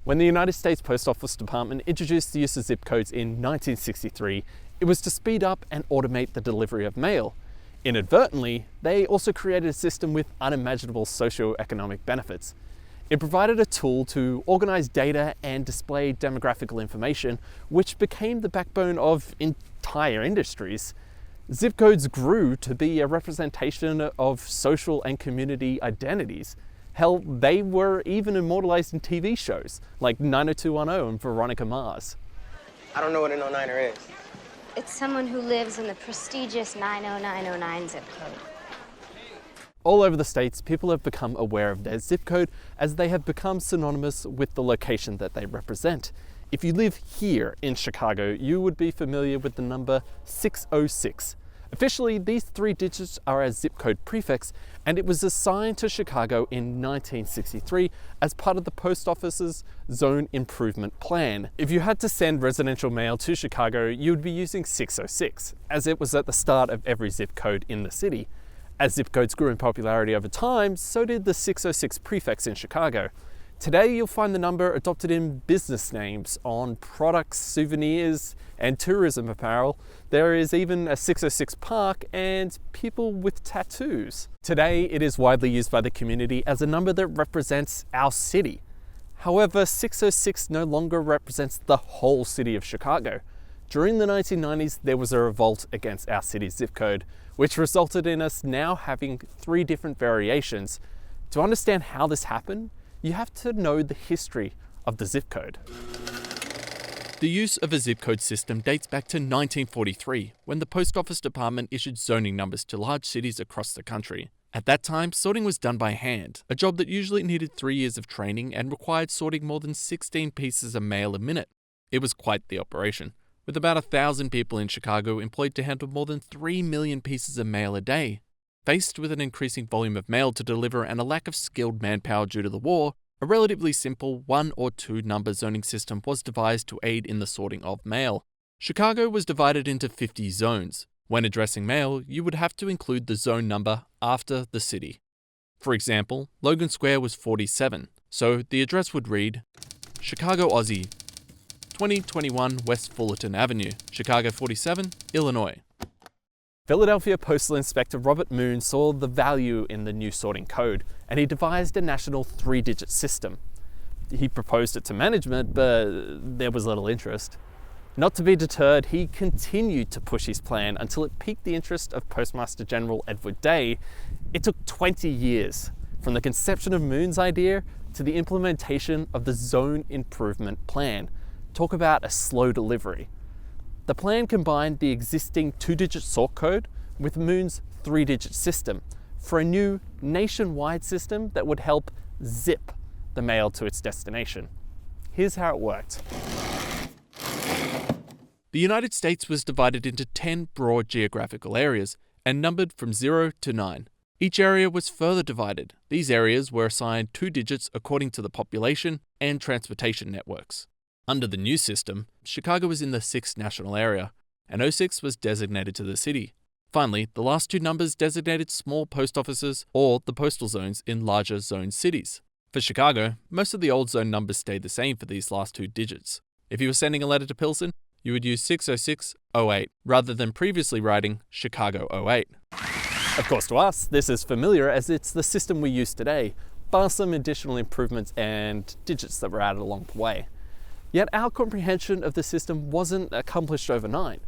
When the United States Post Office Department introduced the use of zip codes in 1963, it was to speed up and automate the delivery of mail. Inadvertently, they also created a system with unimaginable socio-economic benefits. It provided a tool to organize data and display demographical information, which became the backbone of entire industries. Zip codes grew to be a representation of social and community identities. Hell, they were even immortalized in TV shows like 90210 and Veronica Mars. I don't know what an 09er is. It's someone who lives in the prestigious 90909 zip code. All over the States, people have become aware of their zip code as they have become synonymous with the location that they represent. If you live here in Chicago, you would be familiar with the number 606. Officially, these 3 digits are a zip code prefix, and it was assigned to Chicago in 1963 as part of the post office's Zone Improvement Plan. If you had to send residential mail to Chicago, you would be using 606, as it was at the start of every zip code in the city. As zip codes grew in popularity over time, so did the 606 prefix in Chicago. Today, you'll find the number adopted in business names, on products, souvenirs, and tourism apparel. There is even a 606 park and people with tattoos. Today, it is widely used by the community as a number that represents our city. However, 606 no longer represents the whole city of Chicago. During the 1990s, there was a revolt against our city's zip code, which resulted in us now having 3 different variations. To understand how this happened, you have to know the history of the zip code. The use of a zip code system dates back to 1943, when the Post Office Department issued zoning numbers to large cities across the country. At that time, sorting was done by hand, a job that usually needed 3 years of training and required sorting more than 16 pieces of mail a minute. It was quite the operation, with about 1,000 people in Chicago employed to handle more than 3 million pieces of mail a day. Faced with an increasing volume of mail to deliver and a lack of skilled manpower due to the war, a relatively simple 1 or 2 number zoning system was devised to aid in the sorting of mail. Chicago was divided into 50 zones. When addressing mail, you would have to include the zone number after the city. For example, Logan Square was 47, so the address would read, Chicago, Aussie, 2021 West Fullerton Avenue, Chicago 47, Illinois. Philadelphia Postal Inspector Robert Moon saw the value in the new sorting code, and he devised a national 3-digit system. He proposed it to management, but there was little interest. Not to be deterred, he continued to push his plan until it piqued the interest of Postmaster General Edward Day. It took 20 years, from the conception of Moon's idea to the implementation of the Zone Improvement Plan. Talk about a slow delivery. The plan combined the existing 2-digit sort code with Moon's 3-digit system for a new nationwide system that would help zip the mail to its destination. Here's how it worked. The United States was divided into 10 broad geographical areas and numbered from 0 to 9. Each area was further divided. These areas were assigned 2 digits according to the population and transportation networks. Under the new system, Chicago was in the 6th national area, and 06 was designated to the city. Finally, the last 2 numbers designated small post offices or the postal zones in larger zone cities. For Chicago, most of the old zone numbers stayed the same for these last 2 digits. If you were sending a letter to Pilsen, you would use 60608 rather than previously writing Chicago 08. Of course, to us, this is familiar as it's the system we use today, bar some additional improvements and digits that were added along the way. Yet our comprehension of the system wasn't accomplished overnight.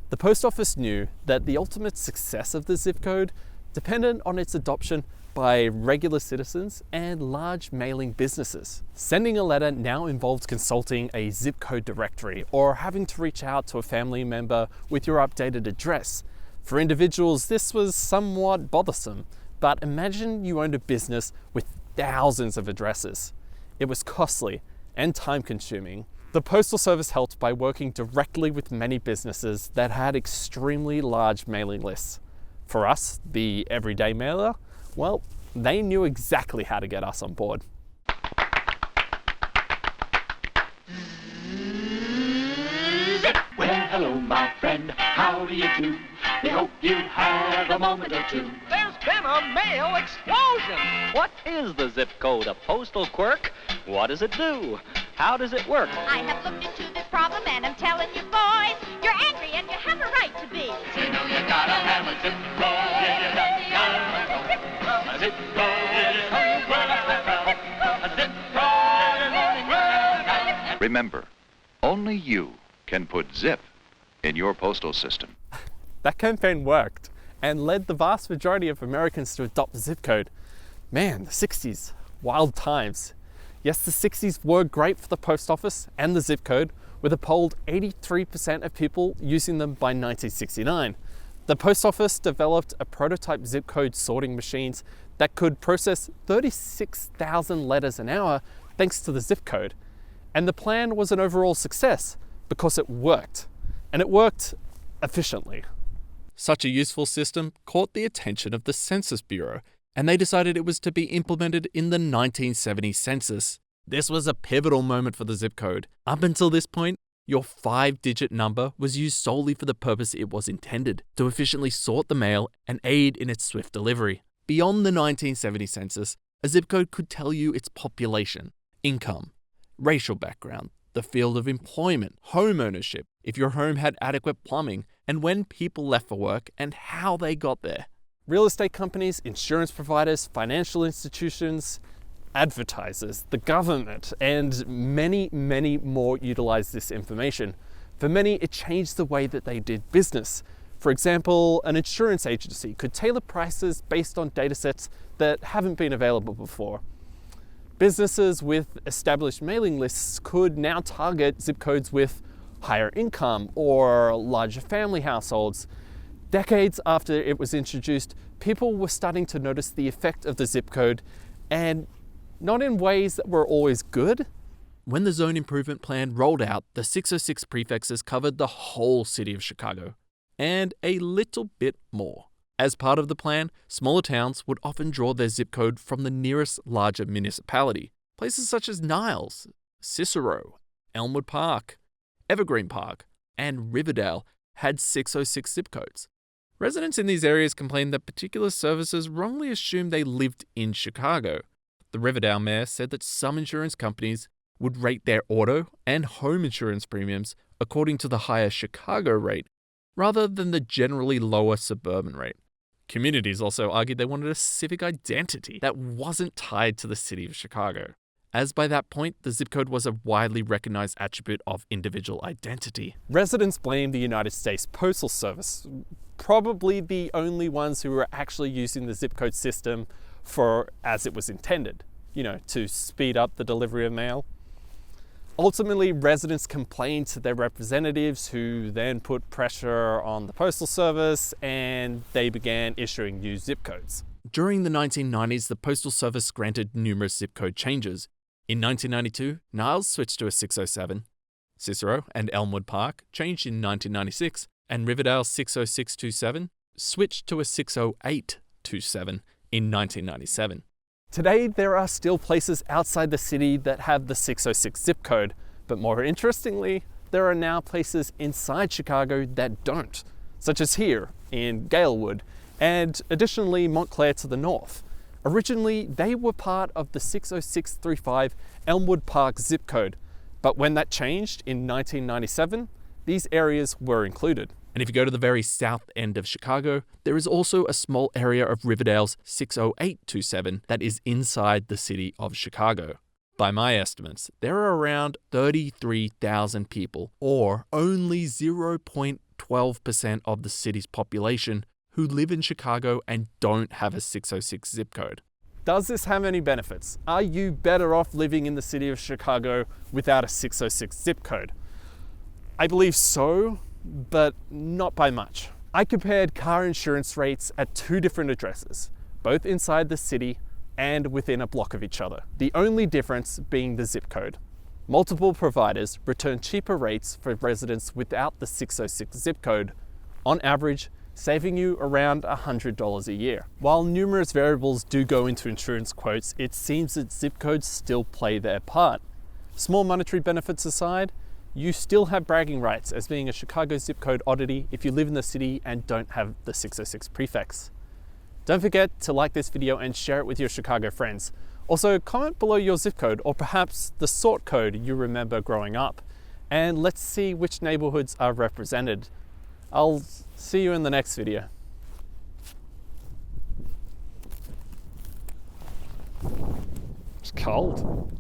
The post office knew that the ultimate success of the zip code depended on its adoption by regular citizens and large mailing businesses. Sending a letter now involved consulting a zip code directory or having to reach out to a family member with your updated address. For individuals, this was somewhat bothersome, but imagine you owned a business with thousands of addresses. It was costly and time-consuming. The Postal Service helped by working directly with many businesses that had extremely large mailing lists. For us, the everyday mailer, well, they knew exactly how to get us on board. Well, hello, my friend, how do you do? We hope you have a moment or two. There's been a mail explosion! What is the zip code? A postal quirk? What does it do? How does it work? I have looked into this problem and I'm telling you boys, you're angry and you have a right to be. You know you gotta have a zip code. Yeah, you gotta have a zip code. A zip code. Yeah, you know you gotta have a zip code. Remember, only you can put zip in your postal system. That campaign worked and led the vast majority of Americans to adopt the zip code. Man, the 60s, wild times. Yes, the 60s were great for the post office and the zip code, with a polled 83% of people using them by 1969. The post office developed a prototype zip code sorting machines that could process 36,000 letters an hour thanks to the zip code. And the plan was an overall success because it worked. And it worked efficiently. Such a useful system caught the attention of the Census Bureau, and they decided it was to be implemented in the 1970 census. This was a pivotal moment for the zip code. Up until this point, your 5-digit number was used solely for the purpose it was intended, to efficiently sort the mail and aid in its swift delivery. Beyond the 1970 census, a zip code could tell you its population, income, racial background, the field of employment, home ownership, if your home had adequate plumbing, and when people left for work and how they got there. Real estate companies, insurance providers, financial institutions, advertisers, the government, and many, many more utilize this information. For many, it changed the way that they did business. For example, an insurance agency could tailor prices based on datasets that haven't been available before. Businesses with established mailing lists could now target zip codes with higher income or larger family households. Decades after it was introduced, people were starting to notice the effect of the zip code, and not in ways that were always good. When the Zone Improvement Plan rolled out, the 606 prefixes covered the whole city of Chicago, and a little bit more. As part of the plan, smaller towns would often draw their zip code from the nearest larger municipality. Places such as Niles, Cicero, Elmwood Park, Evergreen Park, and Riverdale had 606 zip codes. Residents in these areas complained that particular services wrongly assumed they lived in Chicago. The Riverdale mayor said that some insurance companies would rate their auto and home insurance premiums according to the higher Chicago rate, rather than the generally lower suburban rate. Communities also argued they wanted a civic identity that wasn't tied to the city of Chicago, as by that point, the zip code was a widely recognized attribute of individual identity. Residents blamed the United States Postal Service, probably the only ones who were actually using the zip code system for as it was intended, to speed up the delivery of mail. Ultimately, residents complained to their representatives, who then put pressure on the Postal Service, and they began issuing new zip codes. During the 1990s, the Postal Service granted numerous zip code changes. In 1992, Niles switched to a 607, Cicero and Elmwood Park changed in 1996, and Riverdale 60627 switched to a 60827 in 1997. Today, there are still places outside the city that have the 606 zip code, but more interestingly, there are now places inside Chicago that don't, such as here in Galewood, and additionally Montclair to the north. Originally, they were part of the 60635 Elmwood Park zip code, but when that changed in 1997, these areas were included. And if you go to the very south end of Chicago, there is also a small area of Riverdale's 60827 that is inside the city of Chicago. By my estimates, there are around 33,000 people, or only 0.12% of the city's population, who live in Chicago and don't have a 606 zip code. Does this have any benefits? Are you better off living in the city of Chicago without a 606 zip code? I believe so, but not by much. I compared car insurance rates at 2 different addresses, both inside the city and within a block of each other. The only difference being the zip code. Multiple providers return cheaper rates for residents without the 606 zip code, on average saving you around $100 a year. While numerous variables do go into insurance quotes, it seems that zip codes still play their part. Small monetary benefits aside, you still have bragging rights as being a Chicago zip code oddity if you live in the city and don't have the 606 prefix. Don't forget to like this video and share it with your Chicago friends. Also, comment below your zip code or perhaps the sort code you remember growing up, and let's see which neighborhoods are represented. I'll see you in the next video. It's cold.